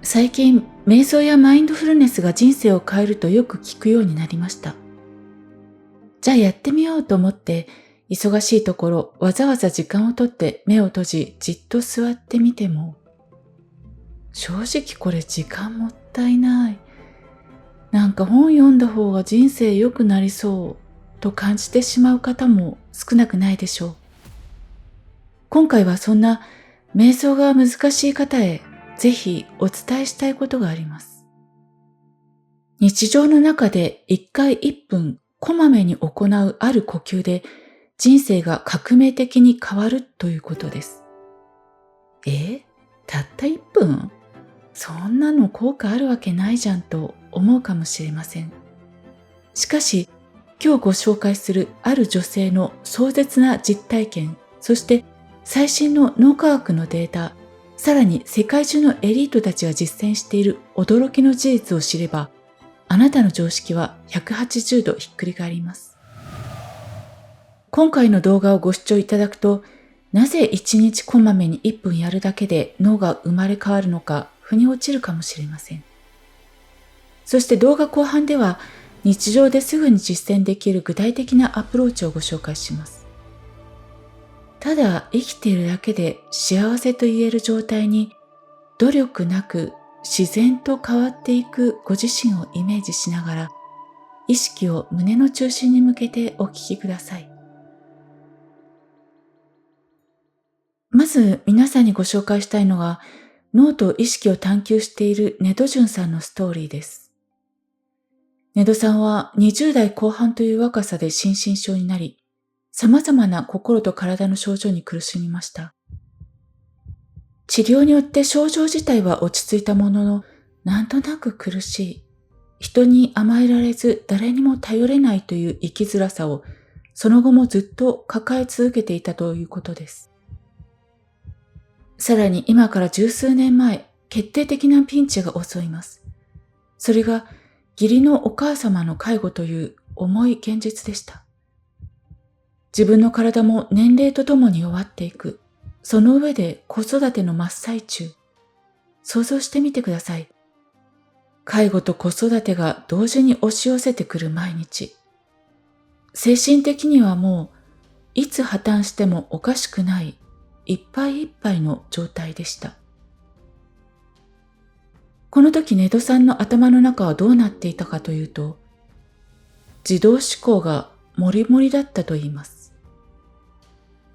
最近、瞑想やマインドフルネスが人生を変えるとよく聞くようになりました。じゃあやってみようと思って、忙しいところわざわざ時間をとって目を閉じじっと座ってみても、正直これ時間もったいない。なんか本読んだ方が人生良くなりそうと感じてしまう方も少なくないでしょう。今回はそんな瞑想が難しい方へぜひお伝えしたいことがあります。日常の中で1回1分こまめに行うある呼吸で人生が革命的に変わるということです。たった1分？そんなの効果あるわけないじゃんと思うかもしれません。しかし、今日ご紹介するある女性の壮絶な実体験、そして最新の脳科学のデータ、さらに世界中のエリートたちが実践している驚きの事実を知れば、あなたの常識は180度ひっくり返ります。今回の動画をご視聴いただくと、なぜ1日こまめに1分やるだけで脳が生まれ変わるのか腑に落ちるかもしれません。そして動画後半では、日常ですぐに実践できる具体的なアプローチをご紹介します。ただ生きているだけで幸せと言える状態に、努力なく自然と変わっていくご自身をイメージしながら、意識を胸の中心に向けてお聞きください。まず皆さんにご紹介したいのが、脳と意識を探求しているネドジュンさんのストーリーです。ネドさんは20代後半という若さで心身症になり、様々な心と体の症状に苦しみました。治療によって症状自体は落ち着いたものの、なんとなく苦しい。人に甘えられず誰にも頼れないという生きづらさを、その後もずっと抱え続けていたということです。さらに今から十数年前、決定的なピンチが襲います。それが義理のお母様の介護という重い現実でした。自分の体も年齢とともに弱っていく。その上で子育ての真っ最中。想像してみてください。介護と子育てが同時に押し寄せてくる毎日。精神的にはもういつ破綻してもおかしくないいっぱいいっぱいの状態でした。この時ネドさんの頭の中はどうなっていたかというと、自動思考がもりもりだったと言います。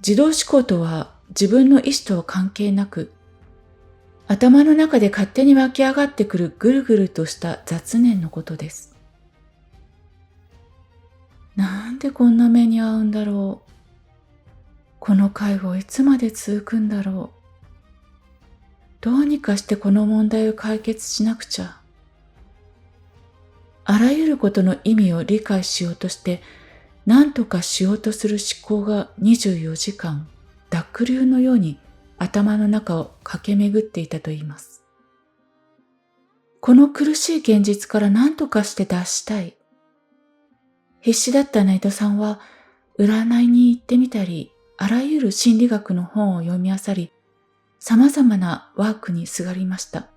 自動思考とは自分の意思とは関係なく、頭の中で勝手に湧き上がってくるぐるぐるとした雑念のことです。なんでこんな目に遭うんだろう。この介護いつまで続くんだろう。どうにかしてこの問題を解決しなくちゃ。あらゆることの意味を理解しようとして、何とかしようとする思考が24時間、濁流のように頭の中を駆け巡っていたといいます。この苦しい現実から何とかして脱したい。必死だった内藤さんは、占いに行ってみたり、あらゆる心理学の本を読み漁り、様々なワークにすがりました。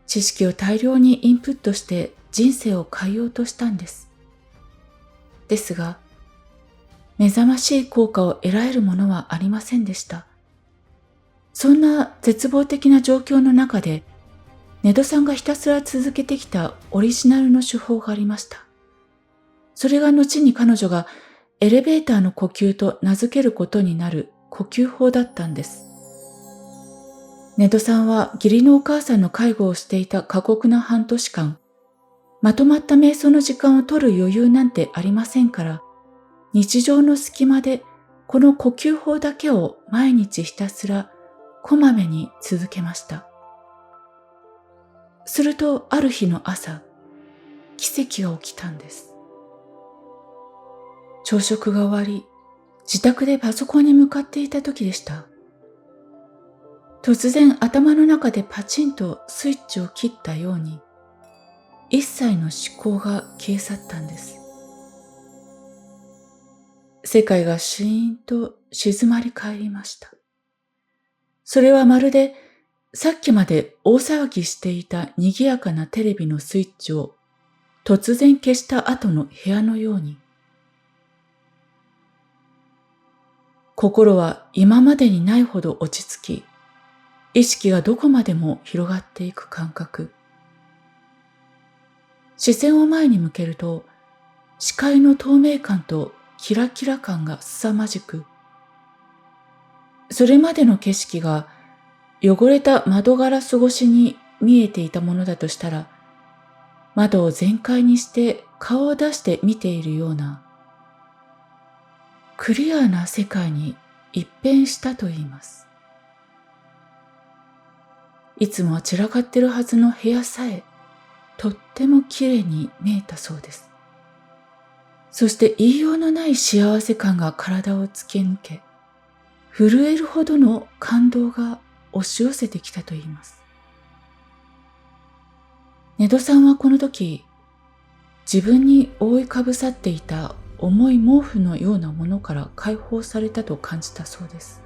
知識を大量にインプットして人生を変えようとしたんです。ですが、目覚ましい効果を得られるものはありませんでした。そんな絶望的な状況の中で、ネドさんがひたすら続けてきたオリジナルの手法がありました。それが後に彼女がエレベーターの呼吸と名付けることになる呼吸法だったんです。ネドさんは義理のお母さんの介護をしていた過酷な半年間、まとまった瞑想の時間を取る余裕なんてありませんから、日常の隙間でこの呼吸法だけを毎日ひたすらこまめに続けました。するとある日の朝、奇跡が起きたんです。朝食が終わり、自宅でパソコンに向かっていた時でした。突然頭の中でパチンとスイッチを切ったように、一切の思考が消え去ったんです。世界がシーンと静まり返りました。それはまるでさっきまで大騒ぎしていた賑やかなテレビのスイッチを突然消した後の部屋のように、心は今までにないほど落ち着き、意識がどこまでも広がっていく感覚。視線を前に向けると、視界の透明感とキラキラ感が凄まじく、それまでの景色が汚れた窓ガラス越しに見えていたものだとしたら、窓を全開にして顔を出して見ているような、クリアな世界に一変したと言います。いつもは散らかってるはずの部屋さえ、とっても綺麗に見えたそうです。そして言いようのない幸せ感が体を突き抜け、震えるほどの感動が押し寄せてきたと言います。ネドさんはこの時、自分に覆いかぶさっていた重い毛布のようなものから解放されたと感じたそうです。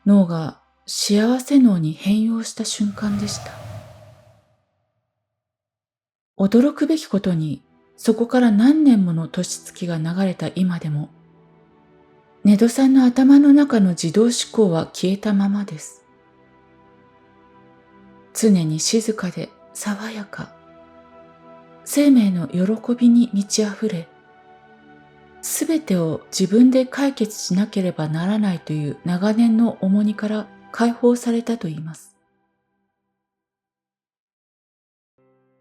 脳が幸せ脳に変容した瞬間でした。驚くべきことに、そこから何年もの年月が流れた今でも、ネドさんの頭の中の自動思考は消えたままです。常に静かで爽やか、生命の喜びに満ち溢れ、すべてを自分で解決しなければならないという長年の重荷から解放されたといいます。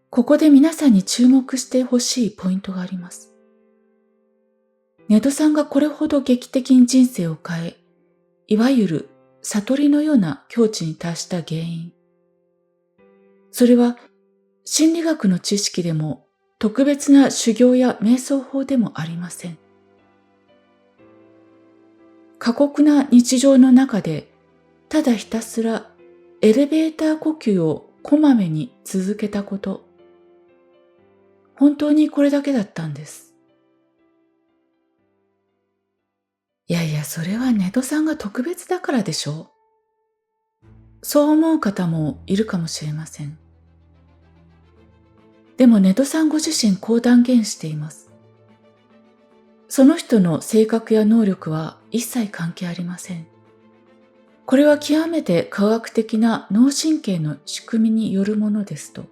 ここで皆さんに注目してほしいポイントがあります。ネドさんがこれほど劇的に人生を変え、いわゆる悟りのような境地に達した原因。それは心理学の知識でも特別な修行や瞑想法でもありません。過酷な日常の中でただひたすらエレベーター呼吸をこまめに続けたこと。本当にこれだけだったんです。いやいや、それはネドさんが特別だからでしょう。そう思う方もいるかもしれません。でもネドさんご自身こう断言しています。その人の性格や能力は一切関係ありません。これは極めて科学的な脳神経の仕組みによるものですと。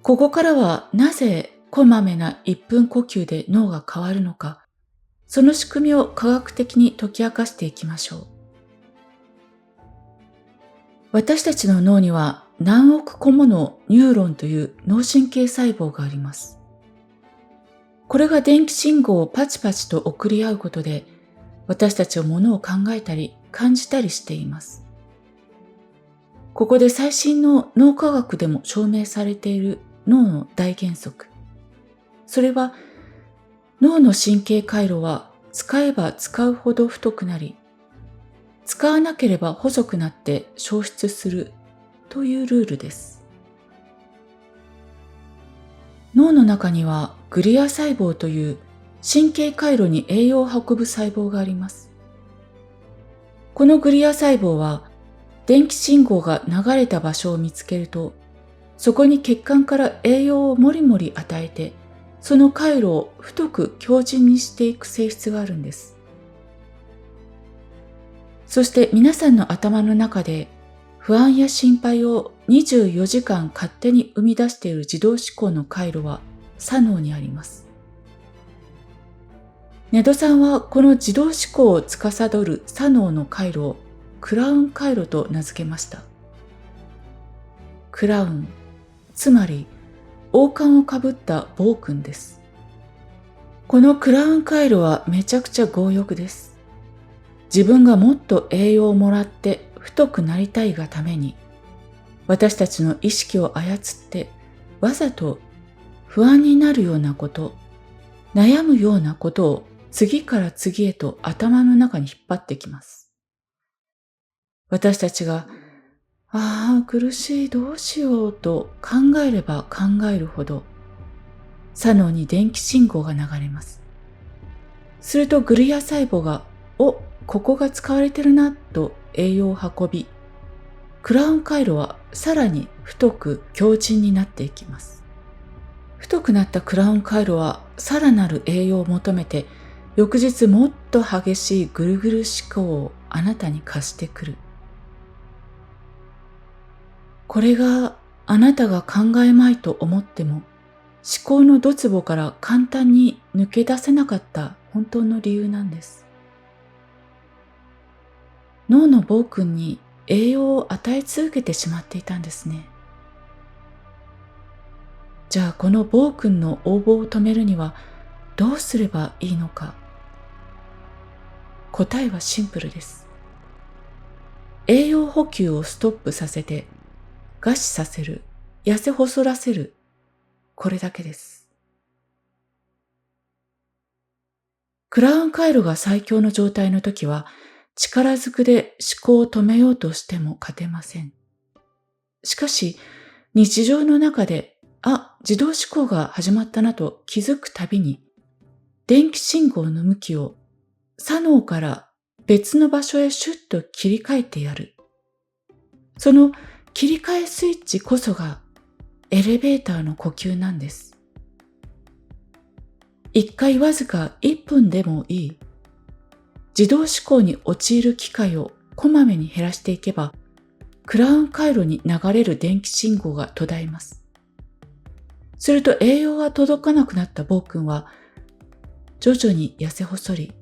ここからはなぜこまめな1分呼吸で脳が変わるのか、その仕組みを科学的に解き明かしていきましょう。私たちの脳には何億個ものニューロンという脳神経細胞があります。これが電気信号をパチパチと送り合うことで、私たちはものを考えたり感じたりしています。ここで最新の脳科学でも証明されている脳の大原則。それは脳の神経回路は使えば使うほど太くなり、使わなければ細くなって消失するというルールです。脳の中にはグリア細胞という神経回路に栄養を運ぶ細胞があります。このグリア細胞は電気信号が流れた場所を見つけると、そこに血管から栄養をもりもり与えて、その回路を太く強靭にしていく性質があるんです。そして皆さんの頭の中で不安や心配を24時間勝手に生み出している自動思考の回路は左脳にあります。ネドさんはこの自動思考を司る左脳の回路をクラウン回路と名付けました。クラウン、つまり王冠をかぶった暴君です。このクラウン回路はめちゃくちゃ強欲です。自分がもっと栄養をもらって太くなりたいがために、私たちの意識を操ってわざと不安になるようなこと、悩むようなことを次から次へと頭の中に引っ張ってきます。私たちが、苦しい、どうしようと考えれば考えるほど、左脳に電気信号が流れます。するとグリア細胞が、ここが使われてるなと栄養を運び、クラウン回路はさらに太く強靭になっていきます。太くなったクラウン回路はさらなる栄養を求めて、翌日もっと激しいぐるぐる思考をあなたに貸してくる。これがあなたが考えまいと思っても、思考のドツボから簡単に抜け出せなかった本当の理由なんです。脳の暴君に栄養を与え続けてしまっていたんですね。じゃあこの暴君の横暴を止めるにはどうすればいいのか。答えはシンプルです。栄養補給をストップさせて、餓死させる、痩せ細らせる、これだけです。クラウン回路が最強の状態の時は、力ずくで思考を止めようとしても勝てません。しかし、日常の中で、自動思考が始まったなと気づくたびに、電気信号の向きを左脳から別の場所へシュッと切り替えてやる。その切り替えスイッチこそがエレベーターの呼吸なんです。一回わずか1分でもいい。自動思考に陥る機会をこまめに減らしていけば、クラウン回路に流れる電気信号が途絶えます。すると栄養が届かなくなった暴君は、徐々に痩せ細り、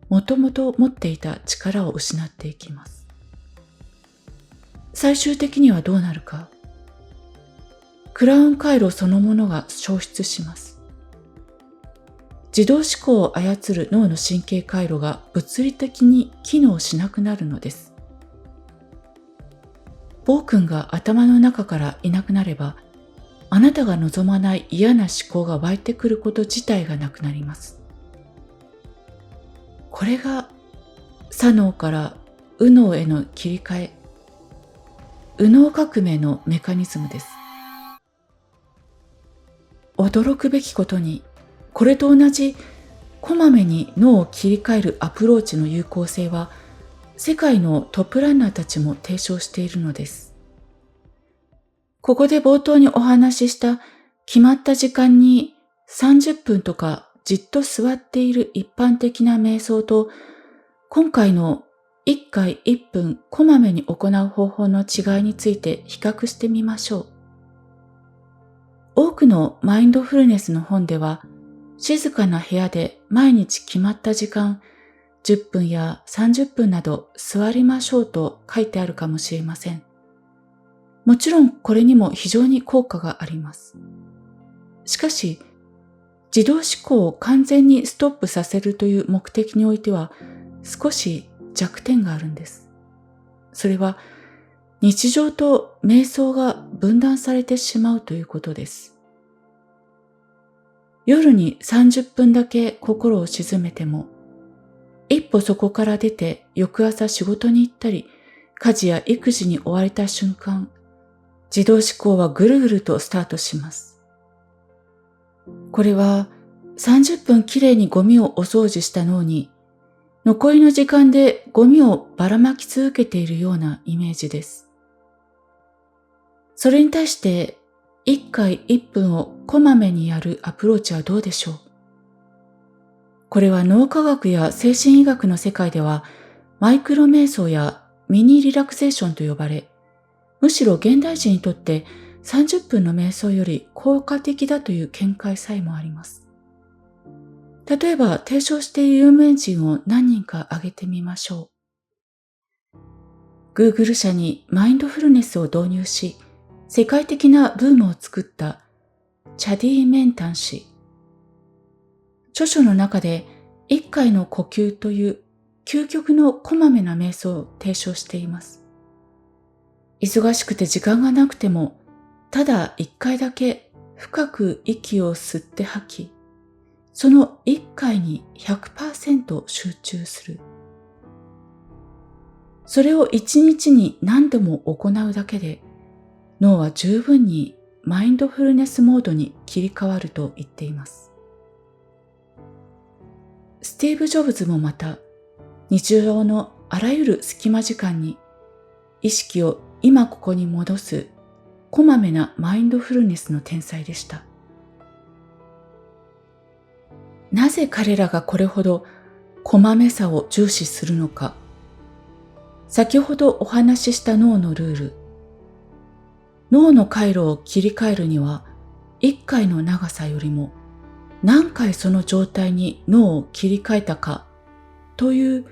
もともと持っていた力を失っていきます。最終的にはどうなるか。クラウン回路そのものが消失します。自動思考を操る脳の神経回路が物理的に機能しなくなるのです。暴君が頭の中からいなくなれば、あなたが望まない嫌な思考が湧いてくること自体がなくなります。これが左脳から右脳への切り替え、右脳革命のメカニズムです。驚くべきことに、これと同じこまめに脳を切り替えるアプローチの有効性は、世界のトップランナーたちも提唱しているのです。ここで冒頭にお話しした決まった時間に30分とかじっと座っている一般的な瞑想と、今回の1回1分こまめに行う方法の違いについて比較してみましょう。多くのマインドフルネスの本では、静かな部屋で毎日決まった時間、10分や30分など座りましょうと書いてあるかもしれません。もちろんこれにも非常に効果があります。しかし、自動思考を完全にストップさせるという目的においては少し弱点があるんです。それは日常と瞑想が分断されてしまうということです。夜に30分だけ心を静めても、一歩そこから出て翌朝仕事に行ったり、家事や育児に追われた瞬間、自動思考はぐるぐるとスタートします。これは30分きれいにゴミをお掃除した脳に、残りの時間でゴミをばらまき続けているようなイメージです。それに対して1回1分をこまめにやるアプローチはどうでしょう。これは脳科学や精神医学の世界ではマイクロ瞑想やミニリラクゼーションと呼ばれ、むしろ現代人にとって30分の瞑想より効果的だという見解さえもあります。例えば提唱している有名人を何人か挙げてみましょう。Google 社にマインドフルネスを導入し、世界的なブームを作ったチャディ・メンタン氏。著書の中で1回の呼吸という究極のこまめな瞑想を提唱しています。忙しくて時間がなくても、ただ1回だけ深く息を吸って吐き、その1回に 100% 集中する。それを1日に何度も行うだけで、脳は十分にマインドフルネスモードに切り替わると言っています。スティーブ・ジョブズもまた、日常のあらゆる隙間時間に意識を今ここに戻すこまめなマインドフルネスの天才でした。なぜ彼らがこれほどこまめさを重視するのか。先ほどお話しした脳のルール。脳の回路を切り替えるには、1回の長さよりも何回その状態に脳を切り替えたかという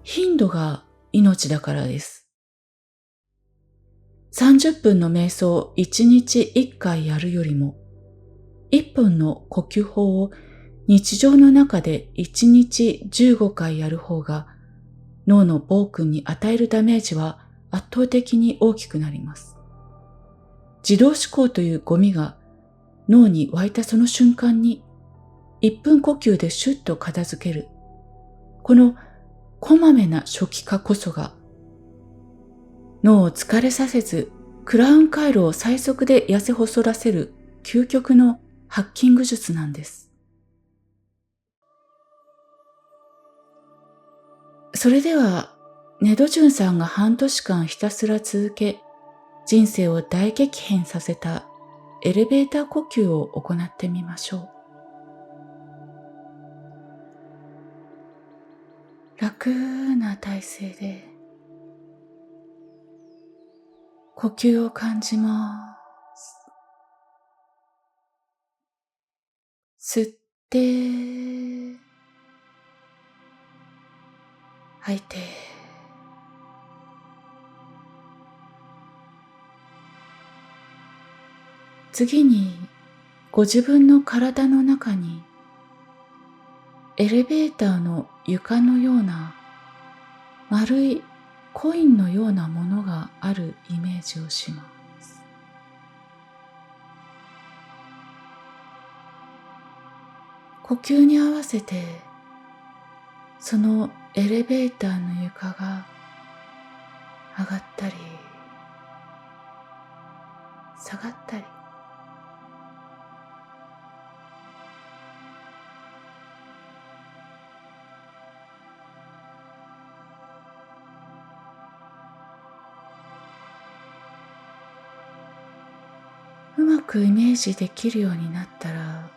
頻度が命だからです。30分の瞑想を1日1回やるよりも、1分の呼吸法を日常の中で1日15回やる方が、脳の暴君に与えるダメージは圧倒的に大きくなります。自動思考というゴミが脳に湧いたその瞬間に、1分呼吸でシュッと片付ける。このこまめな初期化こそが、脳を疲れさせず、クラウン回路を最速で痩せ細らせる究極のハッキング術なんです。それでは、ネドジュンさんが半年間ひたすら続け、人生を大激変させたエレベーター呼吸を行ってみましょう。楽な体勢で呼吸を感じます。吸って吐いて、次にご自分の体の中にエレベーターの床のような丸いコインのようなものがあるイメージをします。呼吸に合わせてそのエレベーターの床が上がったり下がったり、うまくイメージできるようになったら、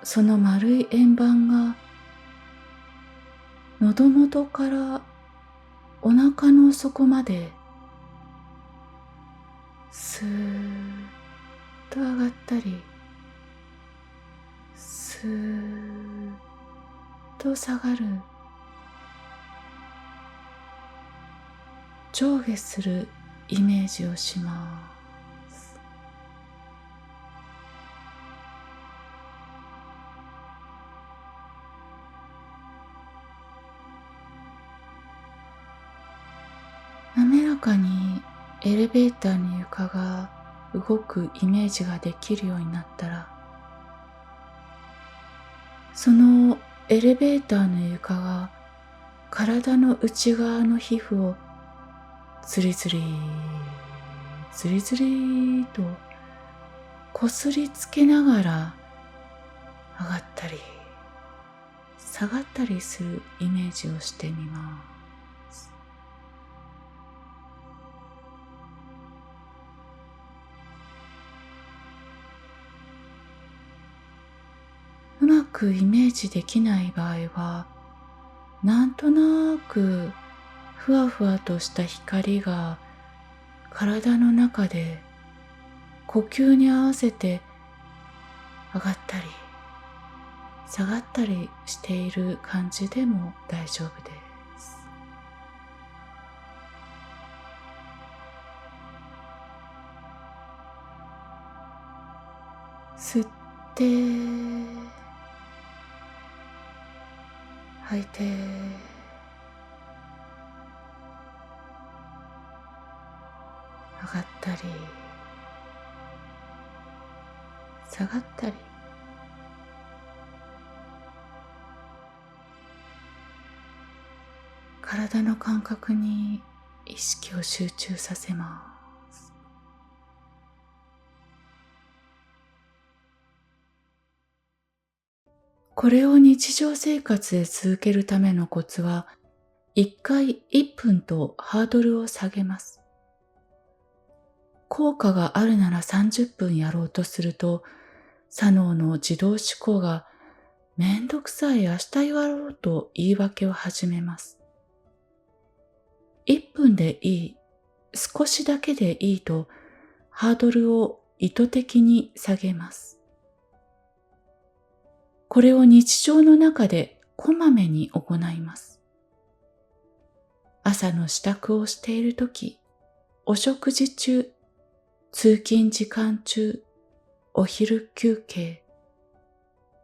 その丸い円盤が喉元からお腹の底までスーッと上がったり、スーッと下がる、上下するイメージをします。滑らかにエレベーターの床が動くイメージができるようになったら、そのエレベーターの床が体の内側の皮膚をズリズリズリズリとこすりつけながら上がったり下がったりするイメージをしてみます。うまくイメージできない場合は、なんとなくふわふわとした光が体の中で呼吸に合わせて上がったり下がったりしている感じでも大丈夫です。吸って吐いて、上がったり下がったり、体の感覚に意識を集中させます。これを日常生活で続けるためのコツは、1回1分とハードルを下げます。効果があるなら30分やろうとすると、左脳の自動思考がめんどくさい、明日やろうと言い訳を始めます。1分でいい、少しだけでいいとハードルを意図的に下げます。これを日常の中でこまめに行います。朝の支度をしているとき、お食事中、通勤時間中、お昼休憩、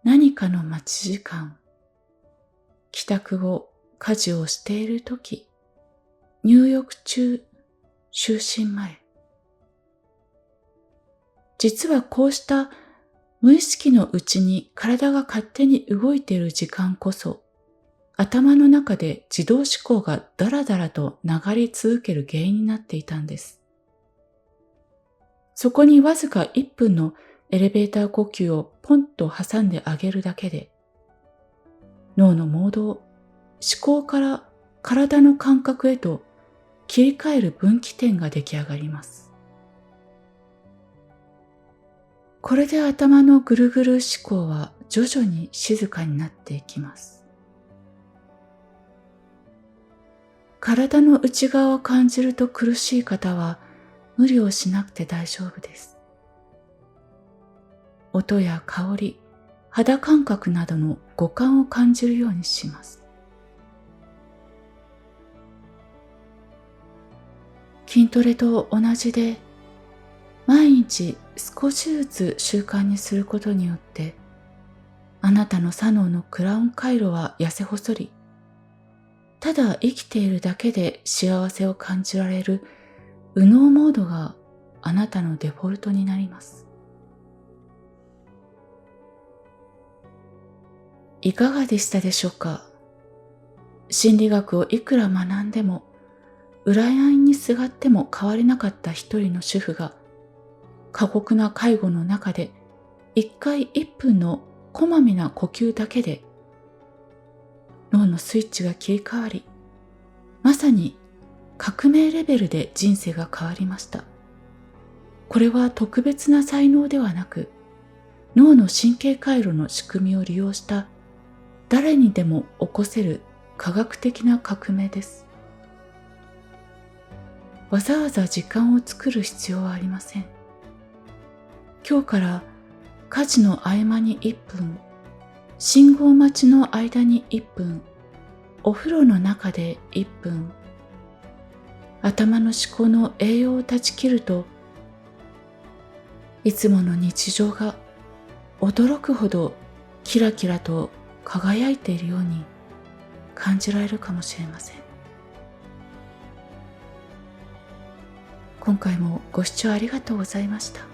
何かの待ち時間、帰宅後、家事をしているとき、入浴中、就寝前。実はこうした無意識のうちに体が勝手に動いている時間こそ、頭の中で自動思考がダラダラと流れ続ける原因になっていたんです。そこにわずか1分のエレベーター呼吸をポンと挟んであげるだけで、脳のモードを思考から体の感覚へと切り替える分岐点が出来上がります。これで頭のぐるぐる思考は徐々に静かになっていきます。体の内側を感じると苦しい方は無理をしなくて大丈夫です。音や香り、肌感覚などの五感を感じるようにします。筋トレと同じで、毎日少しずつ習慣にすることによって、あなたの左脳のクラウン回路は痩せ細り、ただ生きているだけで幸せを感じられる右脳モードがあなたのデフォルトになります。いかがでしたでしょうか？心理学をいくら学んでも、占いにすがっても変われなかった一人の主婦が、過酷な介護の中で1回1分のこまめな呼吸だけで脳のスイッチが切り替わり、まさに革命レベルで人生が変わりました。これは特別な才能ではなく、脳の神経回路の仕組みを利用した誰にでも起こせる科学的な革命です。わざわざ時間を作る必要はありません。今日から家事の合間に1分、信号待ちの間に1分、お風呂の中で1分、頭の思考の栄養を断ち切ると、いつもの日常が驚くほどキラキラと輝いているように感じられるかもしれません。今回もご視聴ありがとうございました。